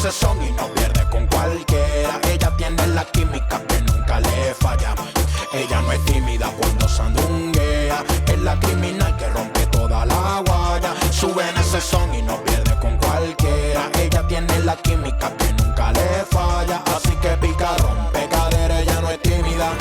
ese son y no pierde con cualquiera. Ella tiene la química que nunca le falla. Ella no es tímida cuando sandunguea. Es la criminal que rompe toda la guaya. Sube en ese son y no pierde con cualquiera. Ella tiene la química que nunca le falla. Así que pica, rompe cadera, ella no es tímida.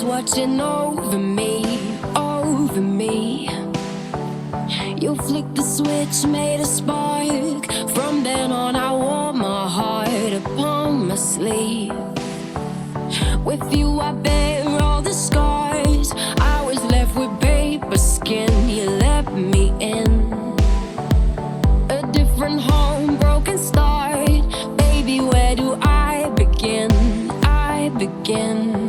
Watching over me, over me. You flicked the switch, made a spark. From then on I wore my heart upon my sleeve. With you I bear all the scars. I was left with paper skin. You let me in a different home, broken start. Baby, where do I begin? I begin.